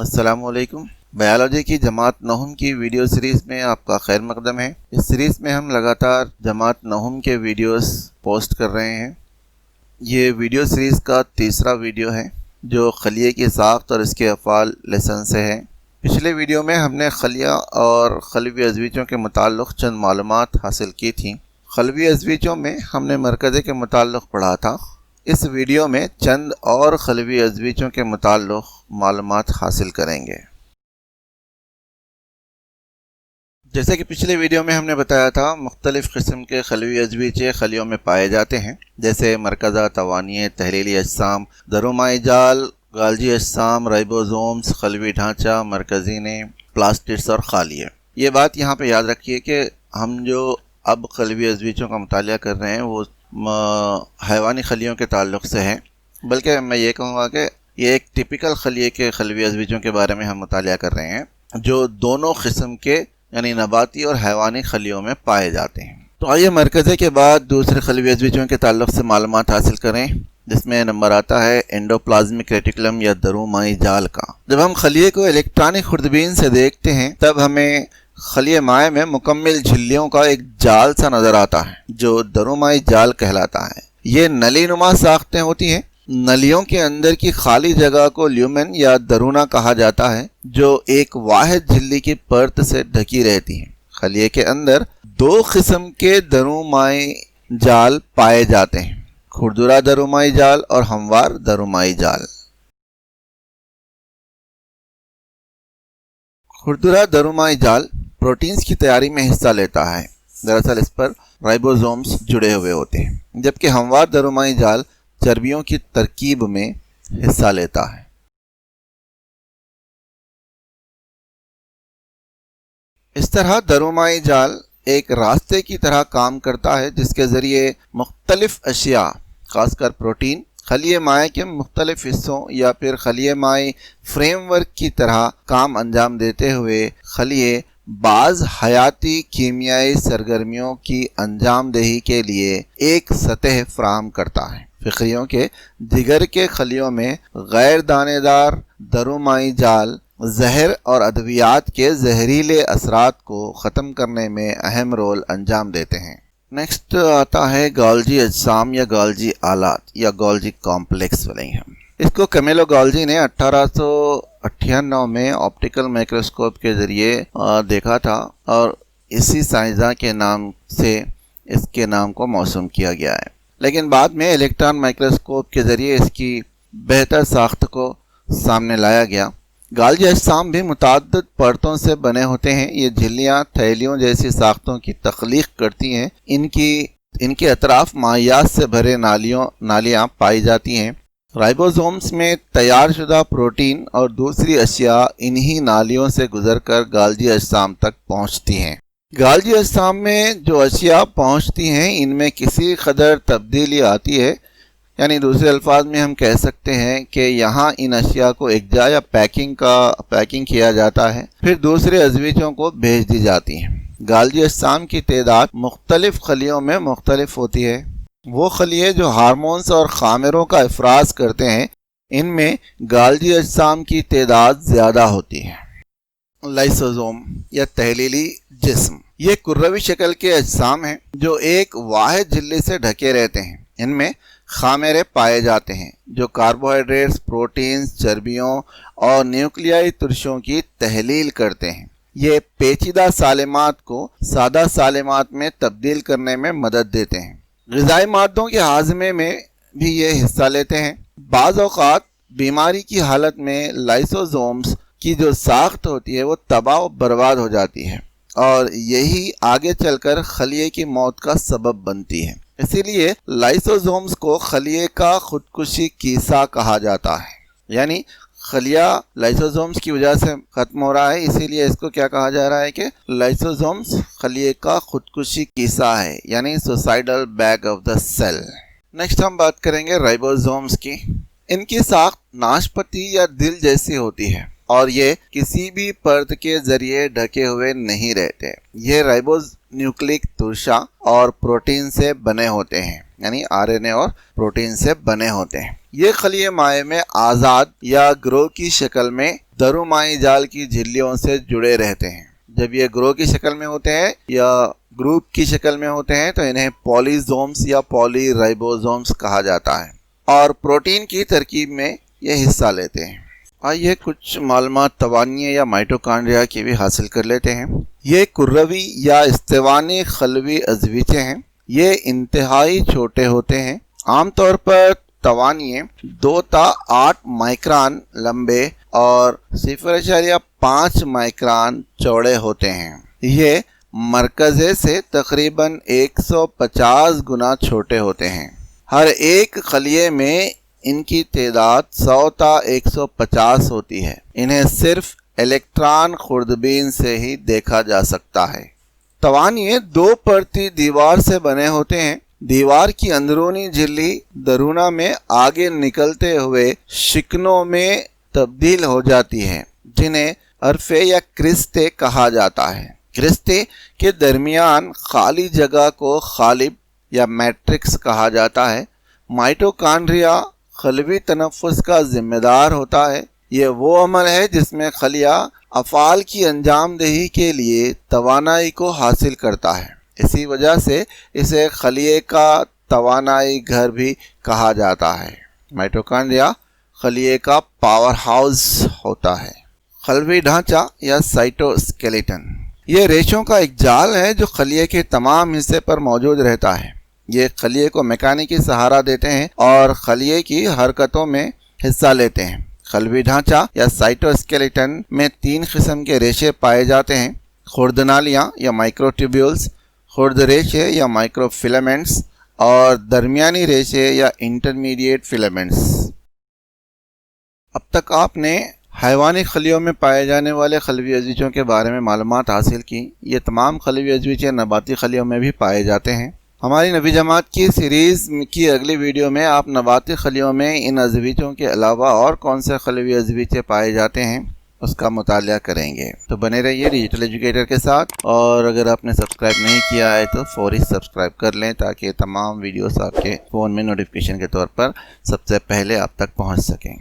السلام علیکم۔ بایولوجی کی جماعت نہم کی ویڈیو سیریز میں آپ کا خیر مقدم ہے۔ اس سیریز میں ہم لگاتار جماعت نہم کے ویڈیوز پوسٹ کر رہے ہیں۔ یہ ویڈیو سیریز کا تیسرا ویڈیو ہے جو خلیے کی ساخت اور اس کے افعال لیسن سے ہے۔ پچھلے ویڈیو میں ہم نے خلیہ اور خلوی ازویجوں کے متعلق چند معلومات حاصل کی تھیں۔ خلوی ازویجوں میں ہم نے مرکزے کے متعلق پڑھا تھا۔ اس ویڈیو میں چند اور خلوی ازویجوں کے متعلق معلومات حاصل کریں گے۔ جیسے کہ پچھلے ویڈیو میں ہم نے بتایا تھا، مختلف قسم کے خلوی ازویجے خلیوں میں پائے جاتے ہیں، جیسے مرکزہ، توانیے، تحلیلی اجسام، درومائی جال، گالجی اجسام، رائبوزومز، خلوی ڈھانچہ، مرکزینے، پلاسٹڈز اور خالیے۔ یہ بات یہاں پہ یاد رکھیے کہ ہم جو اب خلوی ازویجوں کا مطالعہ کر رہے ہیں وہ حیوانی خلیوں کے تعلق سے ہے، بلکہ میں یہ کہوں گا کہ یہ ایک ٹپیکل خلیے کے خلوی ازویجوں کے بارے میں ہم مطالعہ کر رہے ہیں جو دونوں قسم کے یعنی نباتی اور حیوانی خلیوں میں پائے جاتے ہیں۔ تو آئیے مرکزے کے بعد دوسرے خلوی ازویجوں کے تعلق سے معلومات حاصل کریں، جس میں نمبر آتا ہے اینڈوپلازمک ریٹیکولم یا درومائی جال کا۔ جب ہم خلیے کو الیکٹرانک خوردبین سے دیکھتے ہیں تب ہمیں خلیے مائع میں مکمل جھلیوں کا ایک جال سا نظر آتا ہے جو درومائی جال کہلاتا ہے۔ یہ نلی نما ساختیں ہوتی ہیں۔ نلیوں کے اندر کی خالی جگہ کو لیومن یا درونا کہا جاتا ہے، جو ایک واحد جھلی کی پرت سے ڈھکی رہتی ہیں۔ خلیے کے اندر دو قسم کے درومائی جال پائے جاتے ہیں، کھردرا درومائی جال اور ہموار درومائی جال۔ کھردرا درومائی جال پروٹینز کی تیاری میں حصہ لیتا ہے، دراصل اس پر رائبوزومز جڑے ہوئے ہوتے ہیں، جبکہ ہموار درومائی جال چربیوں کی ترکیب میں حصہ لیتا ہے۔ اس طرح درومائی جال ایک راستے کی طرح کام کرتا ہے جس کے ذریعے مختلف اشیاء، خاص کر پروٹین، خلیے مائع کے مختلف حصوں یا پھر خلیے مائع فریم ورک کی طرح کام انجام دیتے ہوئے خلیے بعض حیاتی کیمیائی سرگرمیوں کی انجام دہی کے لیے ایک سطح فراہم کرتا ہے۔ فقریوں کے جگر کے خلیوں میں غیر دانے دار درومائی جال زہر اور ادویات کے زہریلے اثرات کو ختم کرنے میں اہم رول انجام دیتے ہیں۔ نیکسٹ آتا ہے گالجی اجسام یا گالجی آلات یا گالجی کمپلیکس ولیہم۔ اس کو کیمیلو گالجی نے 1898 میں آپٹیکل مائکروسکوپ کے ذریعے دیکھا تھا اور اسی سائنسداں کے نام سے اس کے نام کو موسوم کیا گیا ہے، لیکن بعد میں الیکٹران مائکروسکوپ کے ذریعے اس کی بہتر ساخت کو سامنے لایا گیا۔ گالجی اجسام بھی متعدد پرتوں سے بنے ہوتے ہیں۔ یہ جھلیاں تھیلیوں جیسی ساختوں کی تخلیق کرتی ہیں۔ ان کے اطراف مائعات سے بھرے نالیاں پائی جاتی ہیں۔ رائبوزومز میں تیار شدہ پروٹین اور دوسری اشیاء انہی نالیوں سے گزر کر گالجی اجسام تک پہنچتی ہیں۔ گالجی اجسام میں جو اشیاء پہنچتی ہیں ان میں کسی قدر تبدیلی آتی ہے، یعنی دوسرے الفاظ میں ہم کہہ سکتے ہیں کہ یہاں ان اشیاء کو اجزا یا پیکنگ کیا جاتا ہے، پھر دوسرے ازویجوں کو بھیج دی جاتی ہیں۔ گالجی اجسام کی تعداد مختلف خلیوں میں مختلف ہوتی ہے۔ وہ خلیے جو ہارمونز اور خامروں کا افراز کرتے ہیں ان میں گالجی اجسام کی تعداد زیادہ ہوتی ہے۔ لائسوزوم یا تحلیلی جسم، یہ کروی شکل کے اجسام ہیں جو ایک واحد جھلی سے ڈھکے رہتے ہیں۔ ان میں خامرے پائے جاتے ہیں جو کاربوہائیڈریٹس، پروٹینز، چربیوں اور نیوکلیائی ترشوں کی تحلیل کرتے ہیں۔ یہ پیچیدہ سالمات کو سادہ سالمات میں تبدیل کرنے میں مدد دیتے ہیں۔ غذائی مادوں کے ہاضمے میں بھی یہ حصہ لیتے ہیں۔ بعض اوقات بیماری کی حالت میں لائسوزومز کی جو ساخت ہوتی ہے وہ تباہ و برباد ہو جاتی ہے اور یہی آگے چل کر خلیے کی موت کا سبب بنتی ہے۔ اسی لیے لائسوزومز کو خلیے کا خودکشی کیسا کہا جاتا ہے، یعنی خلیہ لائسوزومز کی وجہ سے ختم ہو رہا ہے، اسی لیے اس کو کیا کہا جا رہا ہے کہ لائسوزومز خلیے کا خودکشی کیسا ہے، یعنی suicidal bag of the cell. Next ہم بات کریں گے رائبوزومز کی۔ ان کی ساخت ناشپاتی یا دل جیسی ہوتی ہے اور یہ کسی بھی پرت کے ذریعے ڈھکے ہوئے نہیں رہتے۔ یہ رائبوز نیوکلک ترشا اور پروٹین سے بنے ہوتے ہیں۔ یعنی RNA اور پروٹین سے بنے ہوتے ہیں۔ یہ خلیے مائع میں آزاد یا گروہ کی شکل میں درومائی جال کی جھلیوں سے جڑے رہتے ہیں۔ جب یہ گروہ کی شکل میں ہوتے ہیں یا گروپ کی شکل میں ہوتے ہیں تو انہیں پولیزومز یا پولی رائبوزومز کہا جاتا ہے اور پروٹین کی ترکیب میں یہ حصہ لیتے ہیں۔ آئیے کچھ معلومات توانیے یا مائٹوکانڈریا کی بھی حاصل کر لیتے ہیں۔ یہ کروی یا استوانی خلوی عضویچے ہیں۔ یہ انتہائی چھوٹے ہوتے ہیں۔ عام طور پر توانیے 2 تا 8 مائکران لمبے اور 0.5 مائکران چوڑے ہوتے ہیں۔ یہ مرکزے سے تقریباً 150 گنا چھوٹے ہوتے ہیں۔ ہر ایک خلیے میں ان کی تعداد 100 تا 150 ہوتی ہے۔ انہیں صرف الیکٹران خوردبین سے ہی دیکھا جا سکتا ہے۔ توانیے 2 پرتی دیوار سے بنے ہوتے ہیں۔ دیوار کی اندرونی جھلی درونہ میں آگے نکلتے ہوئے شکنوں میں تبدیل ہو جاتی ہے جنہیں عرفے یا کرسٹے کہا جاتا ہے۔ کرسٹے کے درمیان خالی جگہ کو خالب یا میٹرکس کہا جاتا ہے۔ مائٹوکانڈریا خلوی تنفس کا ذمہ دار ہوتا ہے۔ یہ وہ عمل ہے جس میں خلیہ افعال کی انجام دہی کے لیے توانائی کو حاصل کرتا ہے۔ اسی وجہ سے اسے خلیے کا توانائی گھر بھی کہا جاتا ہے۔ مائٹوکانڈریا خلیے کا پاور ہاؤس ہوتا ہے۔ خلوی ڈھانچہ یا سائٹوسکیلیٹن یہ ریشوں کا ایک جال ہے جو خلیے کے تمام حصے پر موجود رہتا ہے۔ یہ خلیے کو میکانیکی سہارا دیتے ہیں اور خلیے کی حرکتوں میں حصہ لیتے ہیں۔ خلوی ڈھانچہ یا سائٹوسکیلیٹن میں 3 قسم کے ریشے پائے جاتے ہیں: خرد نالیاں یا مائکروٹیوبیولز، خرد ریشے یا مائکرو فیلامنٹس اور درمیانی ریشے یا انٹرمیڈیٹ فیلامنٹس۔ اب تک آپ نے حیوانی خلیوں میں پائے جانے والے خلوی عضویچوں کے بارے میں معلومات حاصل کی۔ یہ تمام خلوی عضویچے نباتی خلیوں میں بھی پائے جاتے ہیں۔ ہماری نبی جماعت کی سیریز کی اگلی ویڈیو میں آپ نباتی خلیوں میں ان عضویچوں کے علاوہ اور کون سے خلوی عضویچے پائے جاتے ہیں اس کا مطالعہ کریں گے۔ تو بنے رہیے ڈیجیٹل ایجوکیٹر کے ساتھ، اور اگر آپ نے سبسکرائب نہیں کیا ہے تو فوری سبسکرائب کر لیں تاکہ تمام ویڈیوز آپ کے فون میں نوٹیفیکیشن کے طور پر سب سے پہلے آپ تک پہنچ سکیں۔